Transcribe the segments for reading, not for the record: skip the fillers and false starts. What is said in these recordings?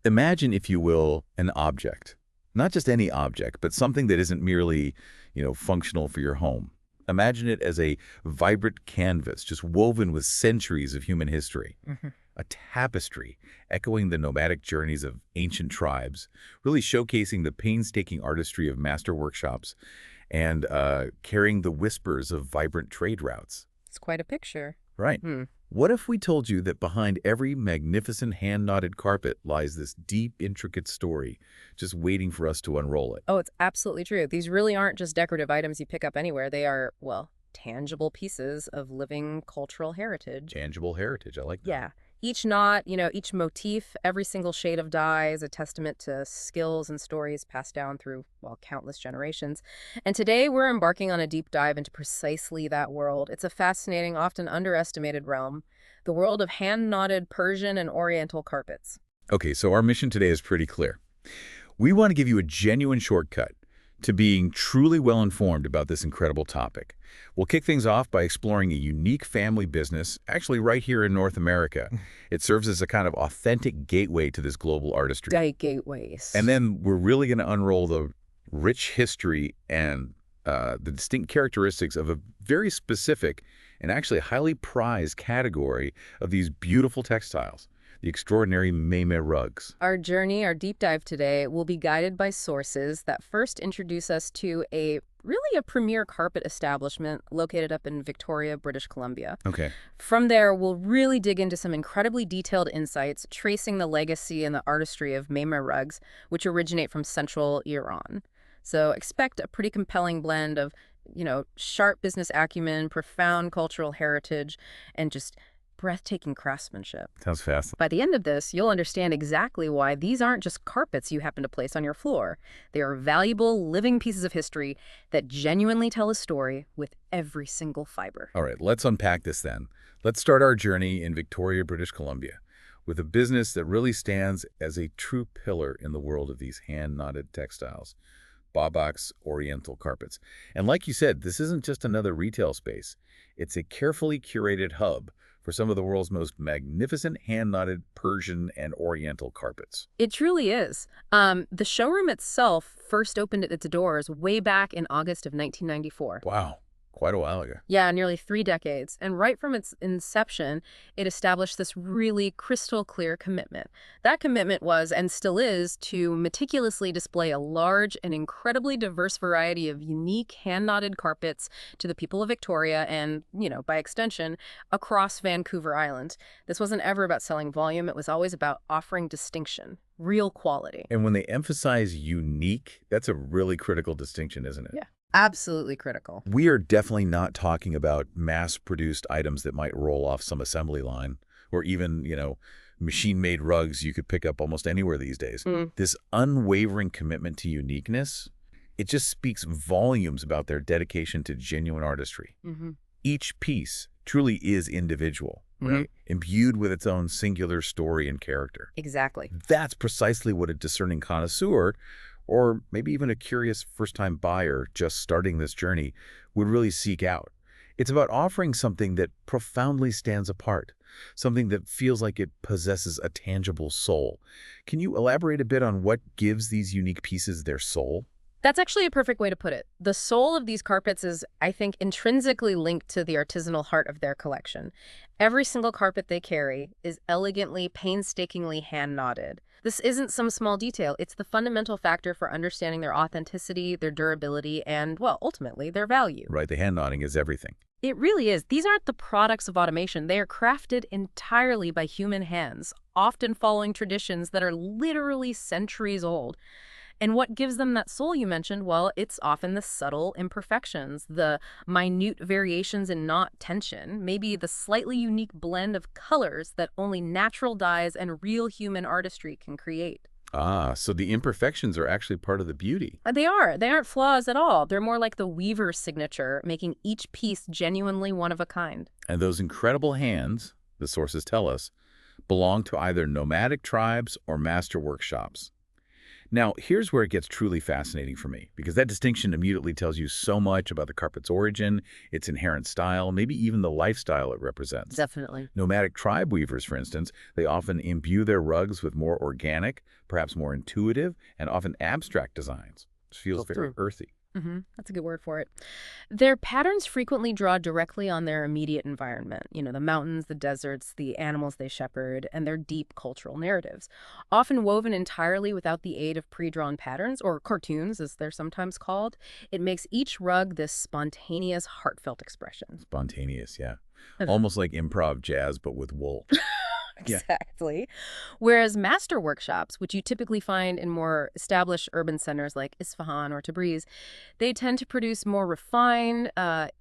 Imagine, if you will, an object. Not just any object, but something that isn't merely, functional for your home. Imagine it as a vibrant canvas, just woven with centuries of human history. Mhm. A tapestry echoing the nomadic journeys of ancient tribes, really showcasing the painstaking artistry of master workshops and carrying the whispers of vibrant trade routes. It's quite a picture. Right. Hmm. What if we told you that behind every magnificent hand-knotted carpet lies this deep, intricate story, just waiting for us to unroll it? Oh, it's absolutely true. These really aren't just decorative items you pick up anywhere. They are, well, tangible pieces of living cultural heritage. Tangible heritage, I like that. Yeah. Each knot, each motif, every single shade of dye is a testament to skills and stories passed down through, well, countless generations. And today we're embarking on a deep dive into precisely that world. It's a fascinating, often underestimated realm, the world of hand-knotted Persian and Oriental carpets. Okay, so our mission today is pretty clear. We want to give you a genuine shortcut to being truly well-informed about this incredible topic. We'll kick things off by exploring a unique family business, actually right here in North America. It serves as a kind of authentic gateway to this global artistry. Gateways. And then we're really going to unroll the rich history and the distinct characteristics of a very specific and actually highly prized category of these beautiful textiles, the extraordinary Meymeh rugs. Our journey, our deep dive today, will be guided by sources that first introduce us to a premier carpet establishment located up in Victoria, British Columbia. Okay. From there, we'll really dig into some incredibly detailed insights, tracing the legacy and the artistry of Meymeh rugs, which originate from central Iran. So expect a pretty compelling blend of, sharp business acumen, profound cultural heritage, and just breathtaking craftsmanship. Sounds fast. By the end of this, you'll understand exactly why these aren't just carpets you happen to place on your floor. They are valuable, living pieces of history that genuinely tell a story with every single fiber. All right, let's unpack this then. Let's start our journey in Victoria, British Columbia, with a business that really stands as a true pillar in the world of these hand-knotted textiles. Babak's Oriental carpets. And like you said, this isn't just another retail space. It's a carefully curated hub for some of the world's most magnificent hand-knotted Persian and Oriental carpets. It truly is. The showroom itself first opened its doors way back in August of 1994. Wow, quite a while ago. Yeah, nearly 3 decades. And right from its inception, it established this really crystal clear commitment. That commitment was, and still is, to meticulously display a large and incredibly diverse variety of unique hand-knotted carpets to the people of Victoria and, by extension, across Vancouver Island. This wasn't ever about selling volume. It was always about offering distinction, real quality. And when they emphasize unique, that's a really critical distinction, isn't it? Yeah. Absolutely critical. We are definitely not talking about mass-produced items that might roll off some assembly line or even, machine-made rugs you could pick up almost anywhere these days. This unwavering commitment to uniqueness, it just speaks volumes about their dedication to genuine artistry. Each piece truly is individual, right? Imbued with its own singular story and character. Exactly. That's precisely what a discerning connoisseur, or maybe even a curious first-time buyer just starting this journey, would really seek out. It's about offering something that profoundly stands apart, something that feels like it possesses a tangible soul. Can you elaborate a bit on what gives these unique pieces their soul? That's actually a perfect way to put it. The soul of these carpets is, I think, intrinsically linked to the artisanal heart of their collection. Every single carpet they carry is elegantly, painstakingly hand-knotted. This isn't some small detail. It's the fundamental factor for understanding their authenticity, their durability, and, well, ultimately, their value. Right, the hand knotting is everything. It really is. These aren't the products of automation. They are crafted entirely by human hands, often following traditions that are literally centuries old. And what gives them that soul you mentioned? Well, it's often the subtle imperfections, the minute variations in knot tension, maybe the slightly unique blend of colors that only natural dyes and real human artistry can create. Ah, so the imperfections are actually part of the beauty. They are. They aren't flaws at all. They're more like the weaver's signature, making each piece genuinely one of a kind. And those incredible hands, the sources tell us, belong to either nomadic tribes or master workshops. Now, here's where it gets truly fascinating for me, because that distinction immediately tells you so much about the carpet's origin, its inherent style, maybe even the lifestyle it represents. Definitely. Nomadic tribe weavers, for instance, they often imbue their rugs with more organic, perhaps more intuitive, and often abstract designs. It feels very earthy. That's a good word for it. Their patterns frequently draw directly on their immediate environment, the mountains, the deserts, the animals they shepherd, and their deep cultural narratives. Often woven entirely without the aid of pre-drawn patterns, or cartoons as they're sometimes called, it makes each rug this spontaneous, heartfelt expression. Spontaneous, yeah. Almost like improv jazz, but with wool. Exactly. Whereas master workshops, which you typically find in more established urban centers like Isfahan or Tabriz, they tend to produce more refined,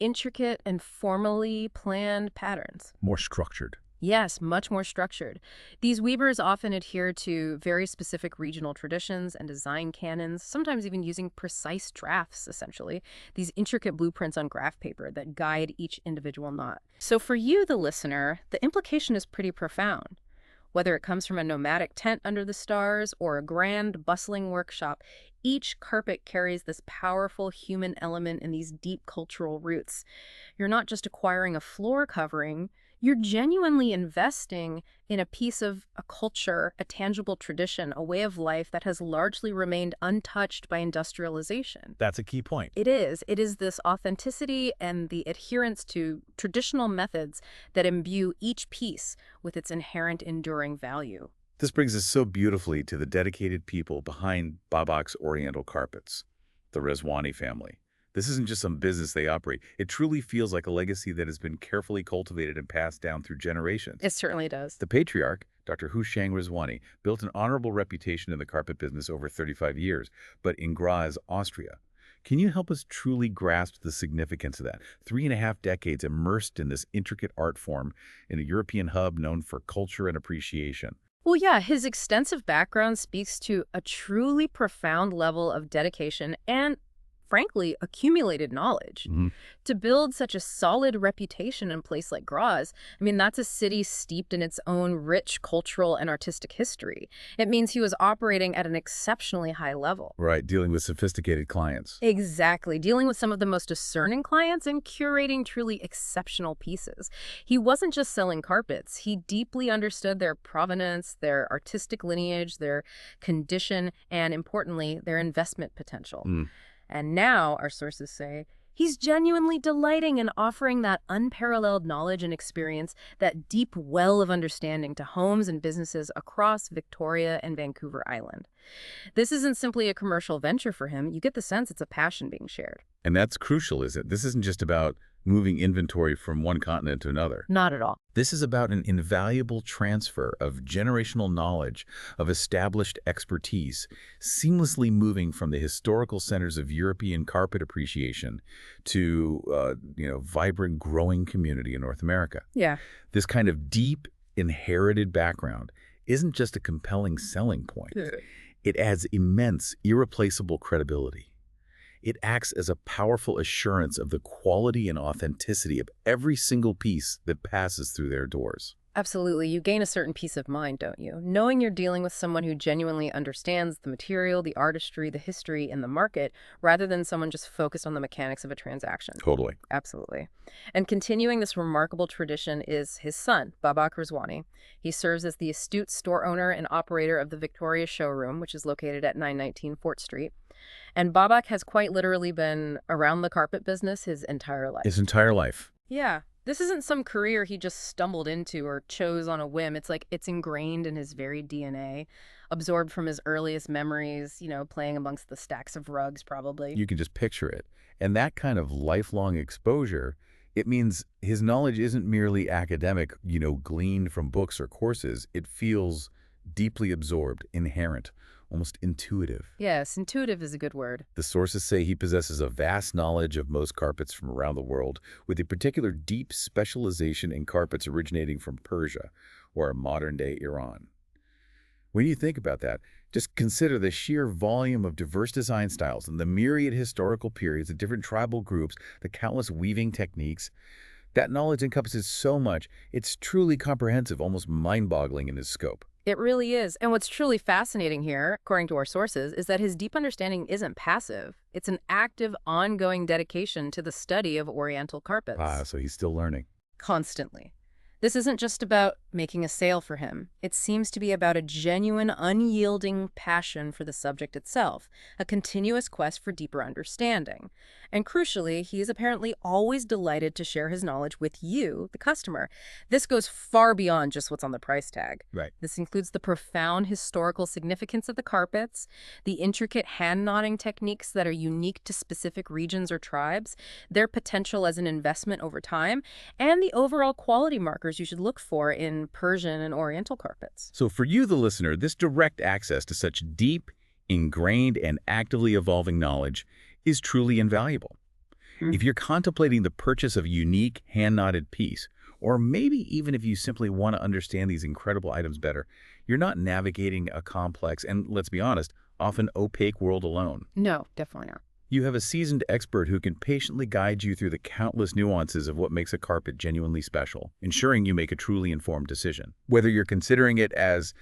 intricate, and formally planned patterns. More structured. Yes, much more structured. These weavers often adhere to very specific regional traditions and design canons, sometimes even using precise drafts, essentially, these intricate blueprints on graph paper that guide each individual knot. So for you, the listener, the implication is pretty profound. Whether it comes from a nomadic tent under the stars or a grand, bustling workshop, each carpet carries this powerful human element and these deep cultural roots. You're not just acquiring a floor covering, you're genuinely investing in a piece of a culture, a tangible tradition, a way of life that has largely remained untouched by industrialization. That's a key point. It is. It is this authenticity and the adherence to traditional methods that imbue each piece with its inherent enduring value. This brings us so beautifully to the dedicated people behind Babak's Oriental carpets, the Rezwani family. This isn't just some business they operate. It truly feels like a legacy that has been carefully cultivated and passed down through generations. It certainly does. The patriarch, Dr. Joshaghan Rezwani, built an honorable reputation in the carpet business over 35 years, but in Graz, Austria. Can you help us truly grasp the significance of that? 3.5 decades immersed in this intricate art form in a European hub known for culture and appreciation. Well, yeah, his extensive background speaks to a truly profound level of dedication and, frankly, accumulated knowledge. To build such a solid reputation in a place like Graz, that's a city steeped in its own rich cultural and artistic history. It means he was operating at an exceptionally high level. Right, dealing with sophisticated clients. Exactly, dealing with some of the most discerning clients and curating truly exceptional pieces. He wasn't just selling carpets. He deeply understood their provenance, their artistic lineage, their condition, and importantly, their investment potential. And now, our sources say, he's genuinely delighting in offering that unparalleled knowledge and experience, that deep well of understanding to homes and businesses across Victoria and Vancouver Island. This isn't simply a commercial venture for him. You get the sense it's a passion being shared. And that's crucial, is it? This isn't just about moving inventory from one continent to another. Not at all. This is about an invaluable transfer of generational knowledge, of established expertise, seamlessly moving from the historical centers of European carpet appreciation to, vibrant, growing community in North America. Yeah. This kind of deep, inherited background isn't just a compelling selling point. It adds immense, irreplaceable credibility. It acts as a powerful assurance of the quality and authenticity of every single piece that passes through their doors. Absolutely. You gain a certain peace of mind, don't you? Knowing you're dealing with someone who genuinely understands the material, the artistry, the history, and the market, rather than someone just focused on the mechanics of a transaction. Totally. Absolutely. And continuing this remarkable tradition is his son, Babak Rezwani. He serves as the astute store owner and operator of the Victoria showroom, which is located at 919 Fort Street. And Babak has quite literally been around the carpet business his entire life. His entire life. Yeah. This isn't some career he just stumbled into or chose on a whim. It's like it's ingrained in his very DNA, absorbed from his earliest memories, playing amongst the stacks of rugs, probably. You can just picture it. And that kind of lifelong exposure, it means his knowledge isn't merely academic, gleaned from books or courses. It feels deeply absorbed, inherent, almost intuitive. Yes, intuitive is a good word. The sources say he possesses a vast knowledge of most carpets from around the world, with a particular deep specialization in carpets originating from Persia or modern-day Iran. When you think about that, just consider the sheer volume of diverse design styles and the myriad historical periods, the different tribal groups, the countless weaving techniques. That knowledge encompasses so much, it's truly comprehensive, almost mind-boggling in its scope. It really is. And what's truly fascinating here, according to our sources, is that his deep understanding isn't passive. It's an active, ongoing dedication to the study of Oriental Ah, carpets. so he's still learning. Constantly. This isn't just about making a sale for him. It seems to be about a genuine, unyielding passion for the subject itself, a continuous quest for deeper understanding. And crucially, he is apparently always delighted to share his knowledge with you, the customer. This goes far beyond just what's on the price tag. Right. This includes the profound historical significance of the carpets, the intricate hand-knotting techniques that are unique to specific regions or tribes, their potential as an investment over time, and the overall quality markers you should look for in Persian and Oriental carpets. So for you, the listener, this direct access to such deep, ingrained, and actively evolving knowledge is truly invaluable. If you're contemplating the purchase of a unique hand-knotted piece, or maybe even if you simply want to understand these incredible items better, you're not navigating a complex and, let's be honest, often opaque world alone. No, definitely not. You have a seasoned expert who can patiently guide you through the countless nuances of what makes a carpet genuinely special, ensuring you make a truly informed decision. Whether you're considering it as,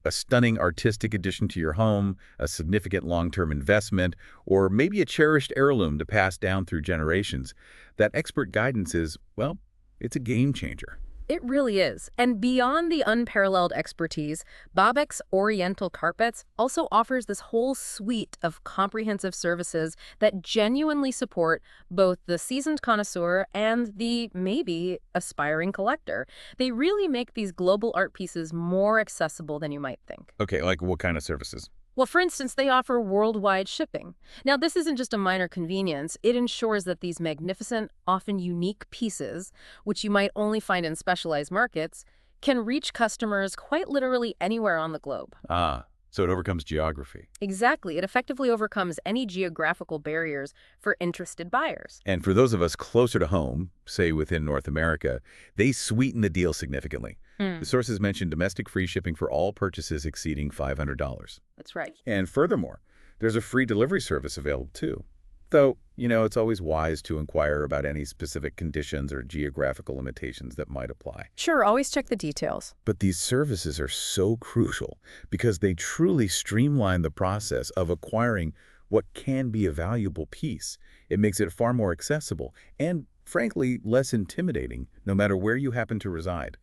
a stunning artistic addition to your home, a significant long-term investment, or maybe a cherished heirloom to pass down through generations, that expert guidance is, well, it's a game changer. It really is. And beyond the unparalleled expertise, Babek's Oriental Carpets also offers this whole suite of comprehensive services that genuinely support both the seasoned connoisseur and the maybe aspiring collector. They really make these global art pieces more accessible than you might think. Okay, like what kind of services? Well, for instance, they offer worldwide shipping. Now, this isn't just a minor convenience. It ensures that these magnificent, often unique pieces, which you might only find in specialized markets, can reach customers quite literally anywhere on the globe. Ah, so it overcomes geography. Exactly. It effectively overcomes any geographical barriers for interested buyers. And for those of us closer to home, say within North America, they sweeten the deal significantly. The sources mentioned domestic free shipping for all purchases exceeding $500. That's right. And furthermore, there's a free delivery service available too. Though, it's always wise to inquire about any specific conditions or geographical limitations that might apply. Sure, always check the details. But these services are so crucial because they truly streamline the process of acquiring what can be a valuable piece. It makes it far more accessible and, frankly, less intimidating, no matter where you happen to reside.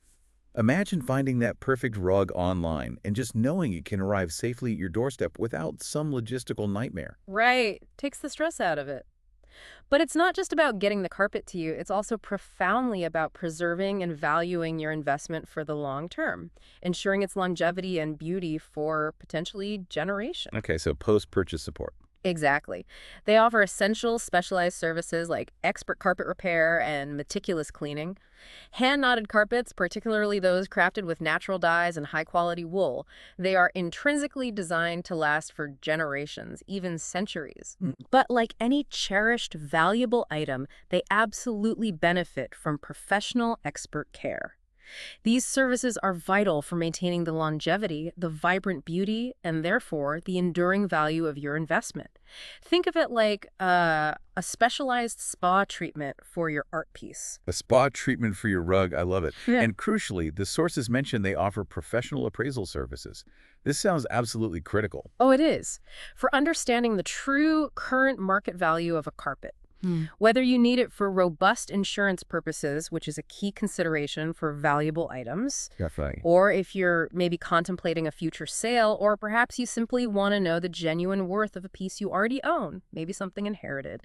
Imagine finding that perfect rug online and just knowing it can arrive safely at your doorstep without some logistical nightmare. Right. Takes the stress out of it. But it's not just about getting the carpet to you. It's also profoundly about preserving and valuing your investment for the long term, ensuring its longevity and beauty for potentially generations. Okay, so post-purchase support. Exactly. They offer essential specialized services like expert carpet repair and meticulous cleaning. Hand-knotted carpets, particularly those crafted with natural dyes and high-quality wool, they are intrinsically designed to last for generations, even centuries. But like any cherished, valuable item, they absolutely benefit from professional expert care. These services are vital for maintaining the longevity, the vibrant beauty, and therefore the enduring value of your investment. Think of it like a specialized spa treatment for your art piece. A spa treatment for your rug, I love it. Yeah. And crucially, the sources mention they offer professional appraisal services. This sounds absolutely critical. Oh, it is. For understanding the true current market value of a carpet. Whether you need it for robust insurance purposes, which is a key consideration for valuable items, Definitely. or if you're maybe contemplating a future sale, or perhaps you simply want to know the genuine worth of a piece you already own, maybe something inherited.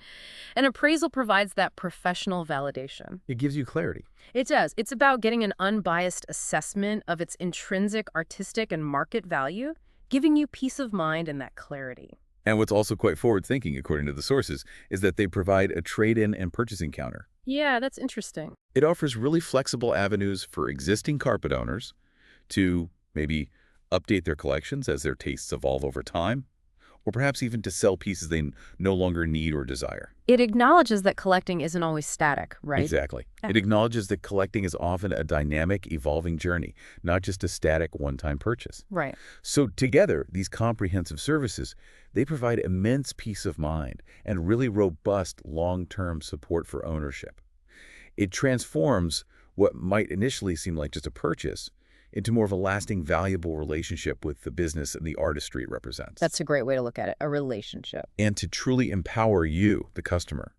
An appraisal provides that professional validation. It gives you clarity. It does. It's about getting an unbiased assessment of its intrinsic, artistic, and market value, giving you peace of mind and that clarity. And what's also quite forward-thinking, according to the sources, is that they provide a trade-in and purchasing counter. Yeah, that's interesting. It offers really flexible avenues for existing carpet owners to maybe update their collections as their tastes evolve over time, or perhaps even to sell pieces they no longer need or desire. It acknowledges that collecting isn't always static, right? Exactly. Yeah. It acknowledges that collecting is often a dynamic, evolving journey, not just a static one-time purchase. Right. So together, these comprehensive services, they provide immense peace of mind and really robust long-term support for ownership. It transforms what might initially seem like just a purchase into more of a lasting, valuable relationship with the business and the artistry it represents. That's a great way to look at it, a relationship. And to truly empower you, the customer,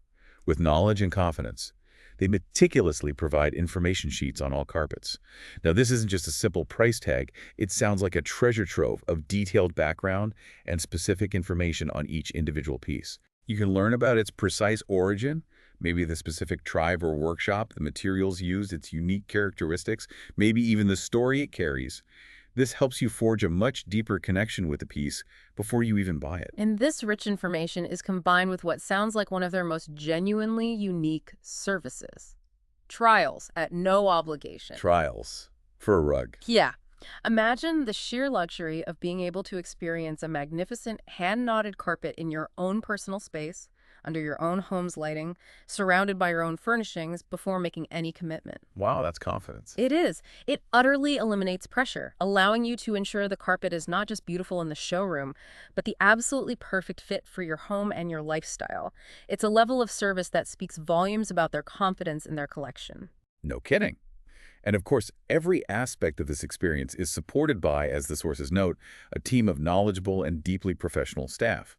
with knowledge and confidence, they meticulously provide information sheets on all carpets. Now, this isn't just a simple price tag. It sounds like a treasure trove of detailed background and specific information on each individual piece. You can learn about its precise origin, maybe the specific tribe or workshop, the materials used, its unique characteristics, maybe even the story it carries. This helps you forge a much deeper connection with the piece before you even buy it. And this rich information is combined with what sounds like one of their most genuinely unique services. Trials at no obligation. Trials for a rug. Yeah. Imagine the sheer luxury of being able to experience a magnificent hand-knotted carpet in your own personal space, under your own home's lighting, surrounded by your own furnishings before making any commitment. Wow, that's confidence. It is. It utterly eliminates pressure, allowing you to ensure the carpet is not just beautiful in the showroom, but the absolutely perfect fit for your home and your lifestyle. It's a level of service that speaks volumes about their confidence in their collection. No kidding. And of course, every aspect of this experience is supported by, as the sources note, a team of knowledgeable and deeply professional staff.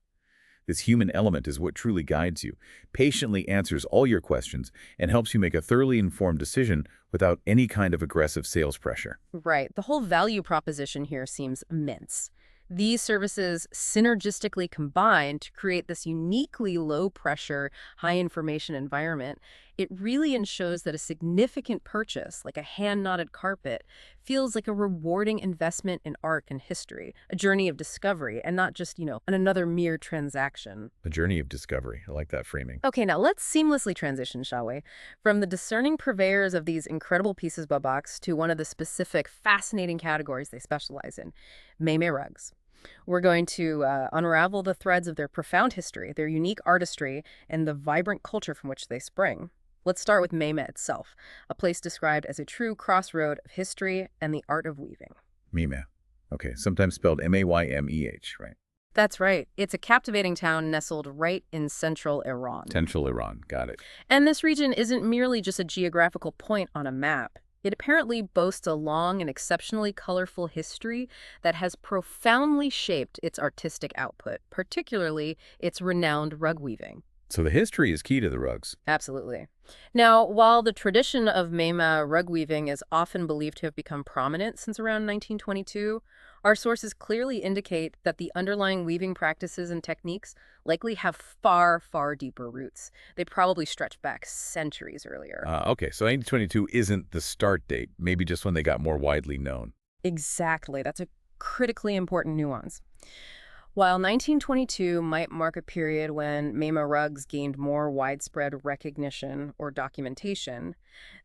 This human element is what truly guides you, patiently answers all your questions, and helps you make a thoroughly informed decision without any kind of aggressive sales pressure. Right. The whole value proposition here seems immense. These services synergistically combine to create this uniquely low-pressure, high-information environment. It really ensures that a significant purchase, like a hand-knotted carpet, feels like a rewarding investment in art and history, a journey of discovery, and not just, another mere transaction. A journey of discovery. I like that framing. Okay, now let's seamlessly transition, shall we? From the discerning purveyors of these incredible pieces by box to one of the specific, fascinating categories they specialize in, Meymeh rugs. We're going to unravel the threads of their profound history, their unique artistry, and the vibrant culture from which they spring. Let's start with Meymeh itself, a place described as a true crossroad of history and the art of weaving. Meymeh. Okay, sometimes spelled M-A-Y-M-E-H, right? That's right. It's a captivating town nestled right in central Iran. Central Iran, got it. And this region isn't merely just a geographical point on a map. It apparently boasts a long and exceptionally colorful history that has profoundly shaped its artistic output, particularly its renowned rug weaving. So the history is key to the rugs. Absolutely. Now, while the tradition of Meymeh rug weaving is often believed to have become prominent since around 1922, our sources clearly indicate that the underlying weaving practices and techniques likely have far, far deeper roots. They probably stretch back centuries earlier. Okay, so 1922 isn't the start date, maybe just when they got more widely known. Exactly. That's a critically important nuance. While 1922 might mark a period when Meymeh rugs gained more widespread recognition or documentation,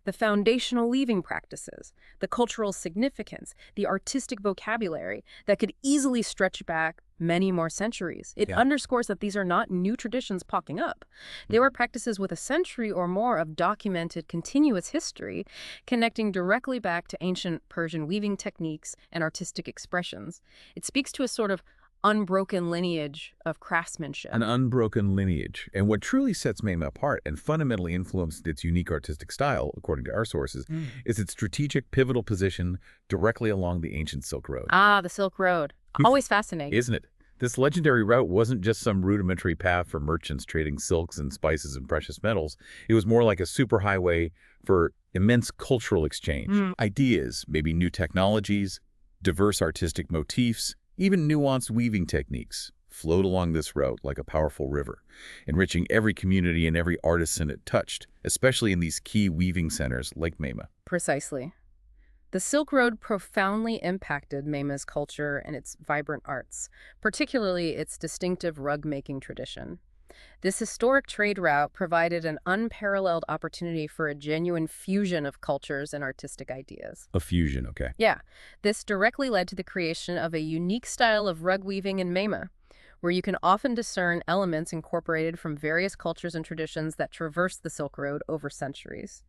the foundational weaving practices, the cultural significance, the artistic vocabulary that could easily stretch back many more centuries. It underscores that these are not new traditions popping up. They were practices with a century or more of documented continuous history, connecting directly back to ancient Persian weaving techniques and artistic expressions. It speaks to a sort of unbroken lineage of craftsmanship. An unbroken lineage. And what truly sets Meymeh apart and fundamentally influenced its unique artistic style, according to our sources, is its strategic pivotal position directly along the ancient Silk Road. Ah, the Silk Road. Always fascinating. Isn't it? This legendary route wasn't just some rudimentary path for merchants trading silks and spices and precious metals. It was more like a superhighway for immense cultural exchange. Ideas, maybe new technologies, diverse artistic motifs, even nuanced weaving techniques flowed along this route like a powerful river, enriching every community and every artisan it touched, especially in these key weaving centers like Meymeh. Precisely. The Silk Road profoundly impacted Meymeh's culture and its vibrant arts, particularly its distinctive rug-making tradition. This historic trade route provided an unparalleled opportunity for a genuine fusion of cultures and artistic ideas. A fusion, okay. Yeah, this directly led to the creation of a unique style of rug weaving in Meymeh, where you can often discern elements incorporated from various cultures and traditions that traverse the Silk Road over centuries.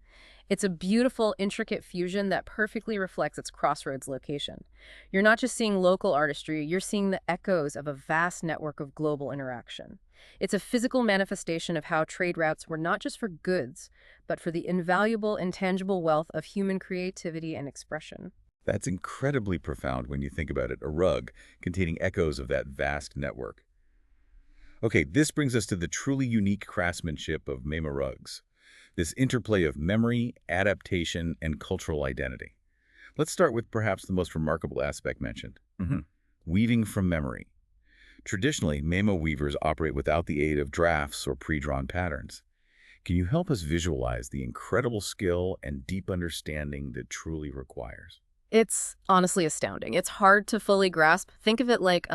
It's a beautiful, intricate fusion that perfectly reflects its crossroads location. You're not just seeing local artistry, you're seeing the echoes of a vast network of global interaction. It's a physical manifestation of how trade routes were not just for goods, but for the invaluable, intangible wealth of human creativity and expression. That's incredibly profound when you think about it, a rug containing echoes of that vast network. Okay, this brings us to the truly unique craftsmanship of Meymeh rugs, this interplay of memory, adaptation, and cultural identity. Let's start with perhaps the most remarkable aspect mentioned, weaving from memory. Traditionally, Meymeh weavers operate without the aid of drafts or pre-drawn patterns. Can you help us visualize the incredible skill and deep understanding that truly requires? It's honestly astounding. It's hard to fully grasp. Think of it like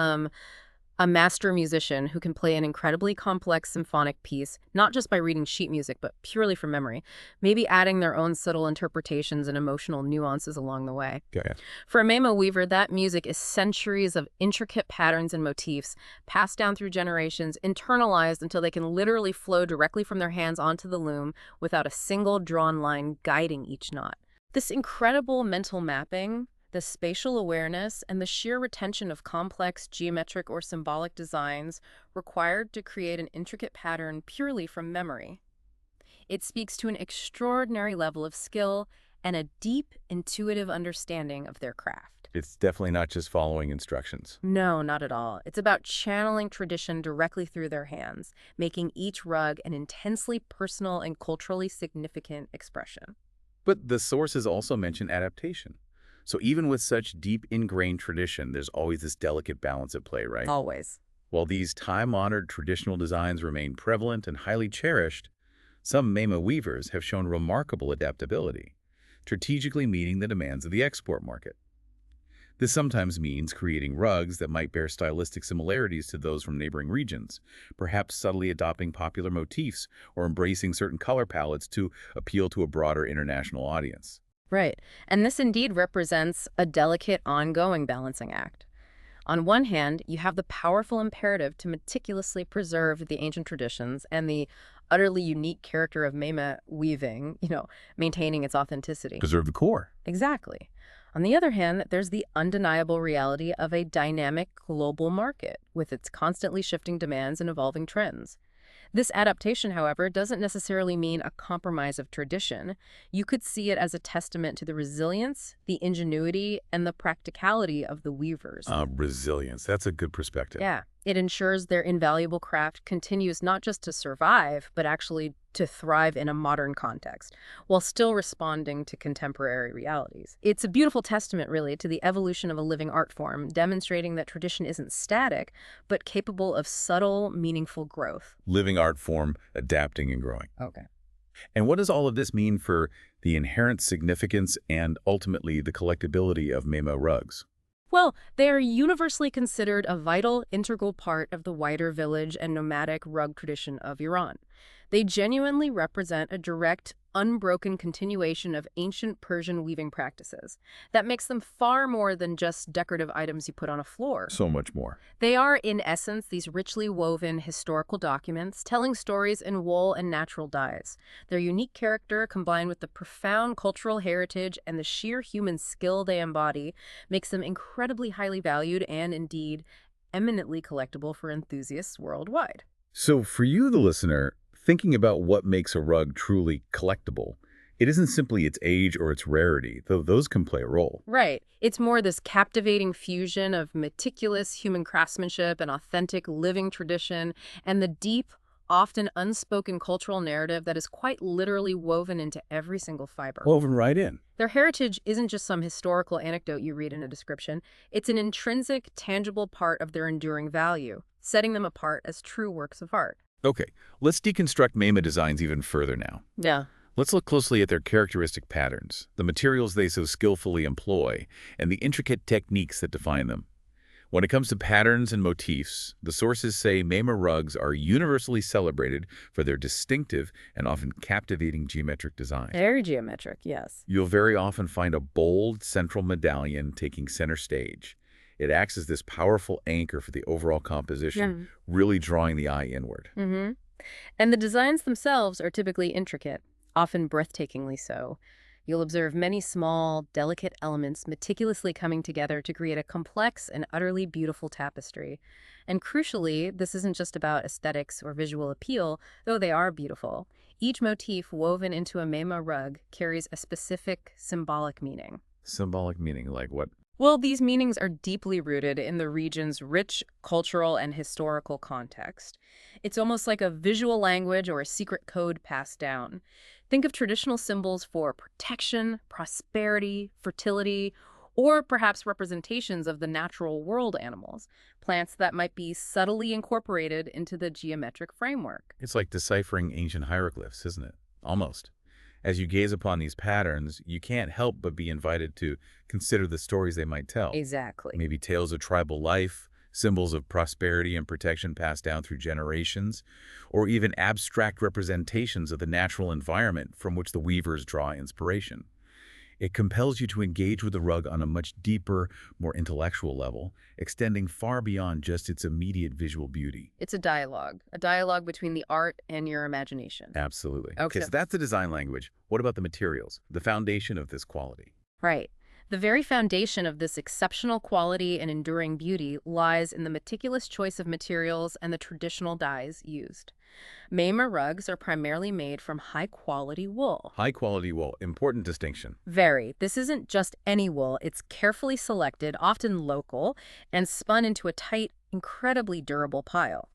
a master musician who can play an incredibly complex symphonic piece, not just by reading sheet music, but purely from memory, maybe adding their own subtle interpretations and emotional nuances along the way. Okay. For a Meymeh weaver, that music is centuries of intricate patterns and motifs, passed down through generations, internalized until they can literally flow directly from their hands onto the loom without a single drawn line guiding each knot. This incredible mental mapping, the spatial awareness, and the sheer retention of complex geometric or symbolic designs required to create an intricate pattern purely from memory. It speaks to an extraordinary level of skill and a deep, intuitive understanding of their craft. It's definitely not just following instructions. No, not at all. It's about channeling tradition directly through their hands, making each rug an intensely personal and culturally significant expression. But the sources also mention adaptation. So even with such deep ingrained tradition, there's always this delicate balance at play, right? Always. While these time-honored traditional designs remain prevalent and highly cherished, some Meymeh weavers have shown remarkable adaptability, strategically meeting the demands of the export market. This sometimes means creating rugs that might bear stylistic similarities to those from neighboring regions, perhaps subtly adopting popular motifs or embracing certain color palettes to appeal to a broader international audience. Right. And this indeed represents a delicate, ongoing balancing act. On one hand, you have the powerful imperative to meticulously preserve the ancient traditions and the utterly unique character of Meymeh weaving, maintaining its authenticity. Preserve the core. Exactly. On the other hand, there's the undeniable reality of a dynamic global market with its constantly shifting demands and evolving trends. This adaptation, however, doesn't necessarily mean a compromise of tradition. You could see it as a testament to the resilience, the ingenuity, and the practicality of the weavers. Resilience. That's a good perspective. Yeah, it ensures their invaluable craft continues not just to survive, but actually to thrive in a modern context, while still responding to contemporary realities. It's a beautiful testament, really, to the evolution of a living art form, demonstrating that tradition isn't static, but capable of subtle, meaningful growth. Living art form, adapting and growing. Okay. And what does all of this mean for the inherent significance and ultimately the collectibility of Meymeh rugs? Well, they are universally considered a vital, integral part of the wider village and nomadic rug tradition of Iran. They genuinely represent a direct, unbroken continuation of ancient Persian weaving practices. That makes them far more than just decorative items you put on a floor. So much more. They are, in essence, these richly woven historical documents telling stories in wool and natural dyes. Their unique character, combined with the profound cultural heritage and the sheer human skill they embody, makes them incredibly highly valued and, indeed, eminently collectible for enthusiasts worldwide. So for you, the listener, thinking about what makes a rug truly collectible, it isn't simply its age or its rarity, though those can play a role. Right. It's more this captivating fusion of meticulous human craftsmanship and authentic living tradition and the deep, often unspoken cultural narrative that is quite literally woven into every single fiber. Woven right in. Their heritage isn't just some historical anecdote you read in a description. It's an intrinsic, tangible part of their enduring value, setting them apart as true works of art. Okay, let's deconstruct Meymeh designs even further now. Yeah. Let's look closely at their characteristic patterns, the materials they so skillfully employ, and the intricate techniques that define them. When it comes to patterns and motifs, the sources say Meymeh rugs are universally celebrated for their distinctive and often captivating geometric design. Very geometric, yes. You'll very often find a bold central medallion taking center stage. It acts as this powerful anchor for the overall composition, really drawing the eye inward. And the designs themselves are typically intricate, often breathtakingly so. You'll observe many small, delicate elements meticulously coming together to create a complex and utterly beautiful tapestry. And crucially, this isn't just about aesthetics or visual appeal, though they are beautiful. Each motif woven into a Meymeh rug carries a specific symbolic meaning. Symbolic meaning, like what? Well, these meanings are deeply rooted in the region's rich cultural and historical context. It's almost like a visual language or a secret code passed down. Think of traditional symbols for protection, prosperity, fertility, or perhaps representations of the natural world animals, plants that might be subtly incorporated into the geometric framework. It's like deciphering ancient hieroglyphs, isn't it? Almost. As you gaze upon these patterns, you can't help but be invited to consider the stories they might tell. Exactly. Maybe tales of tribal life, symbols of prosperity and protection passed down through generations, or even abstract representations of the natural environment from which the weavers draw inspiration. It compels you to engage with the rug on a much deeper, more intellectual level, extending far beyond just its immediate visual beauty. It's a dialogue between the art and your imagination. Absolutely. Okay. So that's the design language. What about the materials, the foundation of this quality? Right. The very foundation of this exceptional quality and enduring beauty lies in the meticulous choice of materials and the traditional dyes used. Meymeh rugs are primarily made from high-quality wool. High-quality wool, important distinction. Very. This isn't just any wool. It's carefully selected, often local, and spun into a tight, incredibly durable pile.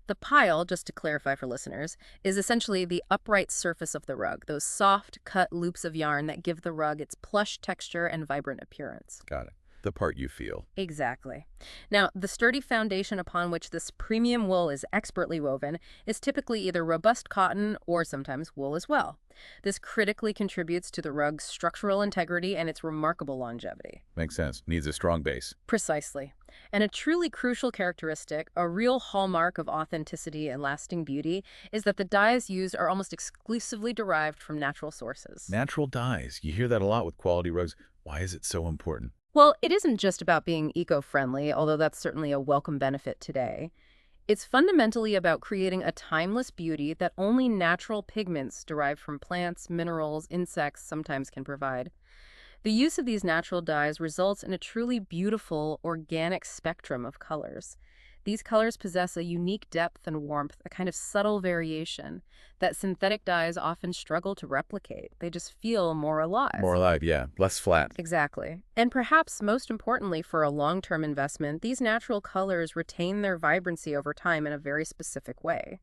The pile, just to clarify for listeners, is essentially the upright surface of the rug, those soft, cut loops of yarn that give the rug its plush texture and vibrant appearance. Got it. The part you feel. Exactly. Now, the sturdy foundation upon which this premium wool is expertly woven is typically either robust cotton or sometimes wool as well. This critically contributes to the rug's structural integrity and its remarkable longevity. Makes sense. Needs a strong base. Precisely. And a truly crucial characteristic, a real hallmark of authenticity and lasting beauty, is that the dyes used are almost exclusively derived from natural sources. Natural dyes. You hear that a lot with quality rugs. Why is it so important? Well, it isn't just about being eco-friendly, although that's certainly a welcome benefit today. It's fundamentally about creating a timeless beauty that only natural pigments derived from plants, minerals, insects sometimes can provide. The use of these natural dyes results in a truly beautiful, organic spectrum of colors. These colors possess a unique depth and warmth, a kind of subtle variation that synthetic dyes often struggle to replicate. They just feel more alive. More alive, yeah. Less flat. Exactly. And perhaps most importantly for a long-term investment, these natural colors retain their vibrancy over time in a very specific way.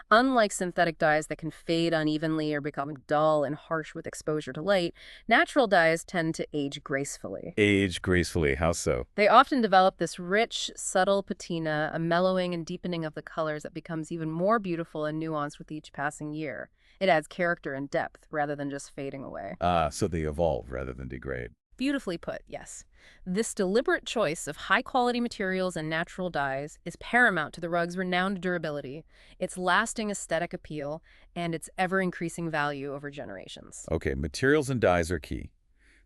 Unlike synthetic dyes that can fade unevenly or become dull and harsh with exposure to light, natural dyes tend to age gracefully. Age gracefully. How so? They often develop this rich, subtle patina, a mellowing and deepening of the colors that becomes even more beautiful and nuanced with each passing year. It adds character and depth rather than just fading away. So they evolve rather than degrade. Beautifully put, yes. This deliberate choice of high-quality materials and natural dyes is paramount to the rug's renowned durability, its lasting aesthetic appeal, and its ever-increasing value over generations. Okay, materials and dyes are key.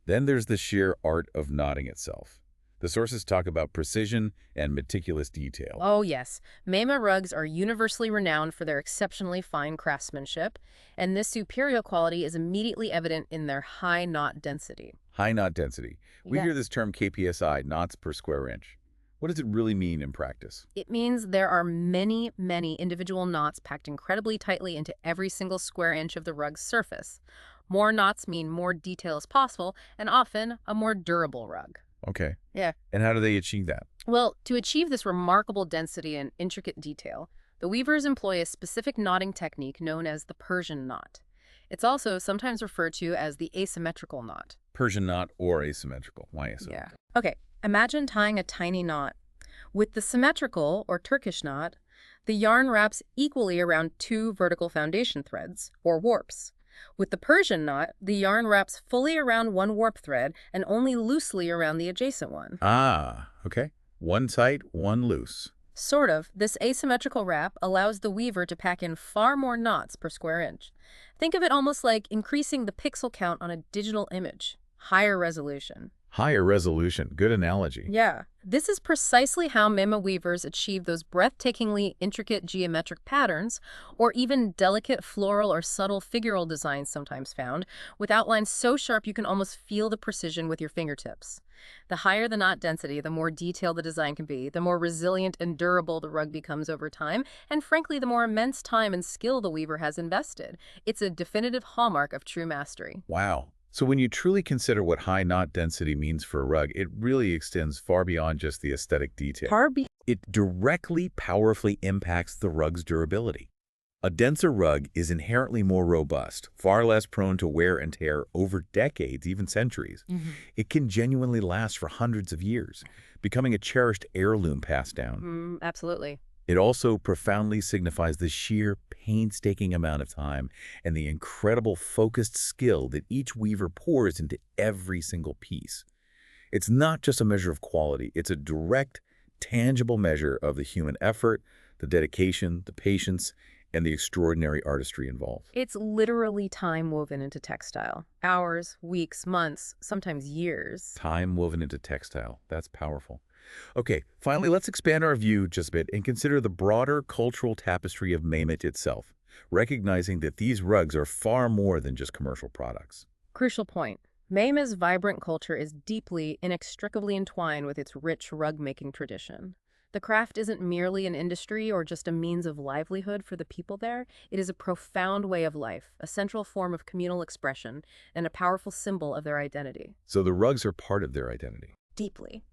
Then there's the sheer art of knotting itself. The sources talk about precision and meticulous detail. Oh, yes. Meymeh rugs are universally renowned for their exceptionally fine craftsmanship, and this superior quality is immediately evident in their high knot density. High knot density. We Yeah. hear this term KPSI, knots per square inch. What does it really mean in practice? It means there are many, many individual knots packed incredibly tightly into every single square inch of the rug's surface. More knots mean more detail is possible, and often a more durable rug. Okay. Yeah. And how do they achieve that? Well, to achieve this remarkable density and intricate detail, the weavers employ a specific knotting technique known as the Persian knot. It's also sometimes referred to as the asymmetrical knot. Persian knot or asymmetrical. Why asymmetrical? Yeah. Okay, imagine tying a tiny knot. With the symmetrical, or Turkish knot, the yarn wraps equally around two vertical foundation threads, or warps. With the Persian knot, the yarn wraps fully around one warp thread and only loosely around the adjacent one. Ah, okay. One tight, one loose. Sort of. This asymmetrical wrap allows the weaver to pack in far more knots per square inch. Think of it almost like increasing the pixel count on a digital image. Higher resolution. Higher resolution. Good analogy. Yeah. This is precisely how Meymeh weavers achieve those breathtakingly intricate geometric patterns, or even delicate floral or subtle figural designs sometimes found, with outlines so sharp you can almost feel the precision with your fingertips. The higher the knot density, the more detailed the design can be, the more resilient and durable the rug becomes over time, and frankly, the more immense time and skill the weaver has invested. It's a definitive hallmark of true mastery. Wow. So when you truly consider what high knot density means for a rug, it really extends far beyond just the aesthetic detail. It directly, powerfully impacts the rug's durability. A denser rug is inherently more robust, far less prone to wear and tear over decades, even centuries. It can genuinely last for hundreds of years, becoming a cherished heirloom passed down. Absolutely. It also profoundly signifies the sheer painstaking amount of time and the incredible focused skill that each weaver pours into every single piece. It's not just a measure of quality, it's a direct, tangible measure of the human effort, the dedication, the patience, and the extraordinary artistry involved. It's literally time woven into textile. Hours, weeks, months, sometimes years. Time woven into textile. That's powerful. Okay, finally, let's expand our view just a bit and consider the broader cultural tapestry of Meymeh itself, recognizing that these rugs are far more than just commercial products. Crucial point. Meymeh's vibrant culture is deeply, inextricably entwined with its rich rug-making tradition. The craft isn't merely an industry or just a means of livelihood for the people there. It is a profound way of life, a central form of communal expression, and a powerful symbol of their identity. So the rugs are part of their identity. Deeply.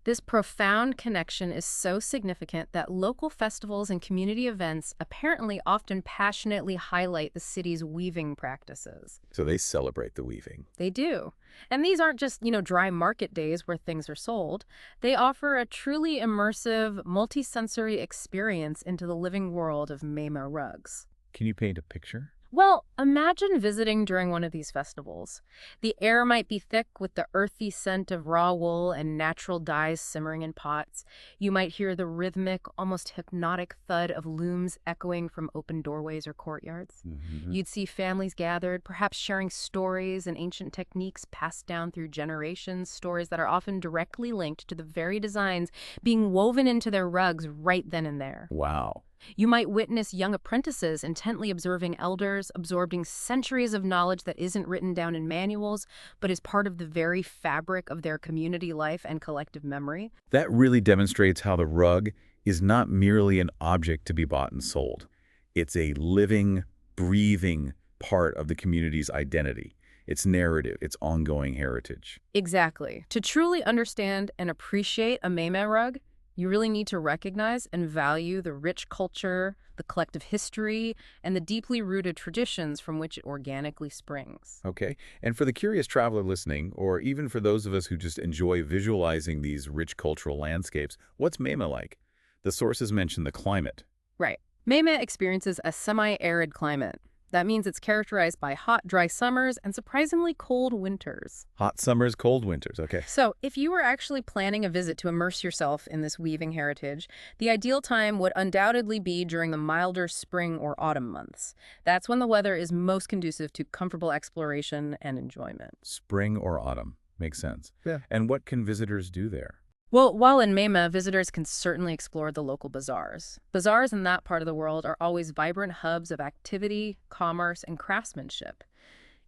This profound connection is so significant that local festivals and community events apparently often passionately highlight the city's weaving practices. So they celebrate the weaving. They do. And these aren't just, dry market days where things are sold. They offer a truly immersive, multisensory experience into the living world of Meymeh rugs. Can you paint a picture? Well, imagine visiting during one of these festivals. The air might be thick with the earthy scent of raw wool and natural dyes simmering in pots. You might hear the rhythmic, almost hypnotic thud of looms echoing from open doorways or courtyards. You'd see families gathered, perhaps sharing stories and ancient techniques passed down through generations, stories that are often directly linked to the very designs being woven into their rugs right then and there. Wow. You might witness young apprentices intently observing elders, absorbing centuries of knowledge that isn't written down in manuals, but is part of the very fabric of their community life and collective memory. That really demonstrates how the rug is not merely an object to be bought and sold. It's a living, breathing part of the community's identity, its narrative, its ongoing heritage. Exactly. To truly understand and appreciate a Meymeh rug, you really need to recognize and value the rich culture, the collective history, and the deeply rooted traditions from which it organically springs. Okay, and for the curious traveler listening, or even for those of us who just enjoy visualizing these rich cultural landscapes, what's Meymeh like? The sources mention the climate. Right. Meymeh experiences a semi-arid climate. That means it's characterized by hot, dry summers and surprisingly cold winters. Hot summers, cold winters, okay. So, if you were actually planning a visit to immerse yourself in this weaving heritage, the ideal time would undoubtedly be during the milder spring or autumn months. That's when the weather is most conducive to comfortable exploration and enjoyment. Spring or autumn, makes sense. Yeah. And what can visitors do there? Well, while in Meymeh, visitors can certainly explore the local bazaars. Bazaars in that part of the world are always vibrant hubs of activity, commerce, and craftsmanship.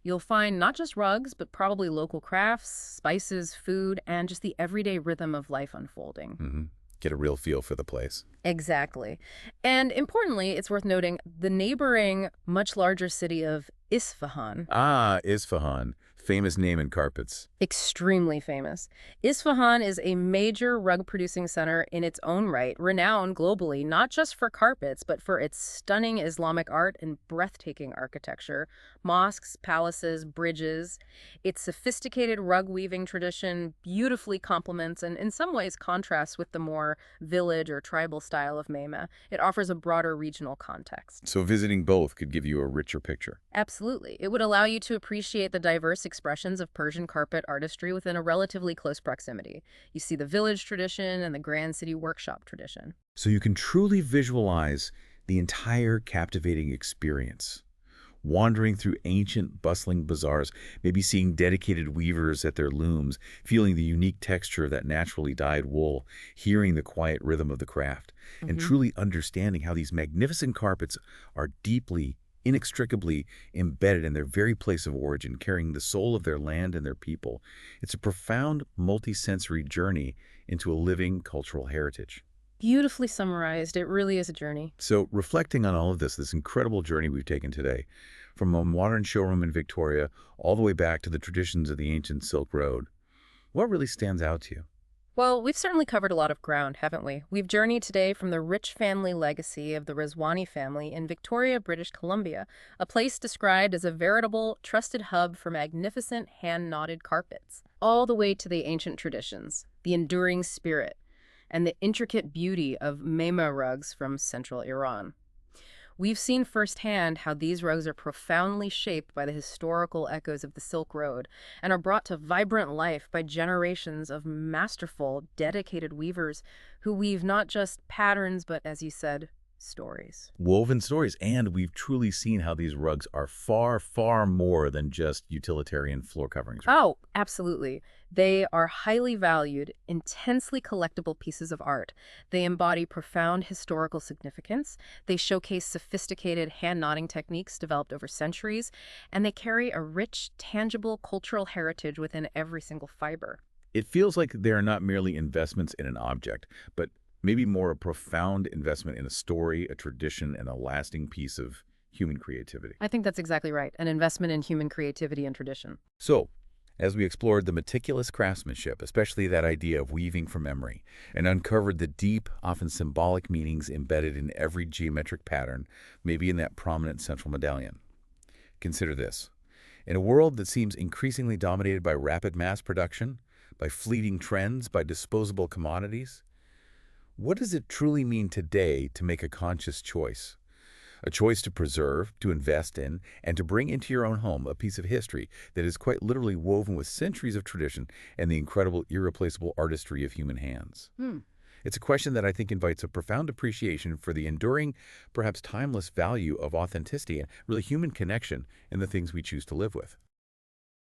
You'll find not just rugs, but probably local crafts, spices, food, and just the everyday rhythm of life unfolding. Get a real feel for the place. Exactly. And importantly, it's worth noting the neighboring, much larger city of Isfahan. Ah, Isfahan. Famous name in carpets. Extremely famous. Isfahan is a major rug-producing center in its own right, renowned globally, not just for carpets, but for its stunning Islamic art and breathtaking architecture, mosques, palaces, bridges. Its sophisticated rug-weaving tradition beautifully complements and in some ways contrasts with the more village or tribal style of Meymeh. It offers a broader regional context. So visiting both could give you a richer picture. Absolutely. It would allow you to appreciate the diverse expressions of Persian carpet artistry within a relatively close proximity. You see the village tradition and the grand city workshop tradition. So you can truly visualize the entire captivating experience. Wandering through ancient, bustling bazaars, maybe seeing dedicated weavers at their looms, feeling the unique texture of that naturally dyed wool, hearing the quiet rhythm of the craft, and truly understanding how these magnificent carpets are deeply, inextricably embedded in their very place of origin, carrying the soul of their land and their people. It's a profound, multi-sensory journey into a living cultural heritage. Beautifully summarized. It really is a journey. So reflecting on all of this incredible journey we've taken today, from a modern showroom in Victoria all the way back to the traditions of the ancient Silk Road. What really stands out to you? Well, we've certainly covered a lot of ground, haven't we? We've journeyed today from the rich family legacy of the Rizwani family in Victoria, British Columbia, a place described as a veritable, trusted hub for magnificent hand-knotted carpets, all the way to the ancient traditions, the enduring spirit, and the intricate beauty of Meymeh rugs from central Iran. We've seen firsthand how these rugs are profoundly shaped by the historical echoes of the Silk Road and are brought to vibrant life by generations of masterful, dedicated weavers who weave not just patterns, but, as you said, stories. Woven stories, and we've truly seen how these rugs are far, far more than just utilitarian floor coverings. Right? Oh, absolutely. They are highly valued, intensely collectible pieces of art. They embody profound historical significance. They showcase sophisticated hand-knotting techniques developed over centuries, and they carry a rich, tangible cultural heritage within every single fiber. It feels like they're not merely investments in an object, but maybe more a profound investment in a story, a tradition, and a lasting piece of human creativity. I think that's exactly right. An investment in human creativity and tradition. So, as we explored the meticulous craftsmanship, especially that idea of weaving from memory, and uncovered the deep, often symbolic meanings embedded in every geometric pattern, maybe in that prominent central medallion. Consider this. In a world that seems increasingly dominated by rapid mass production, by fleeting trends, by disposable commodities, what does it truly mean today to make a conscious choice? A choice to preserve, to invest in, and to bring into your own home a piece of history that is quite literally woven with centuries of tradition and the incredible, irreplaceable artistry of human hands. It's a question that I think invites a profound appreciation for the enduring, perhaps timeless value of authenticity and really human connection in the things we choose to live with.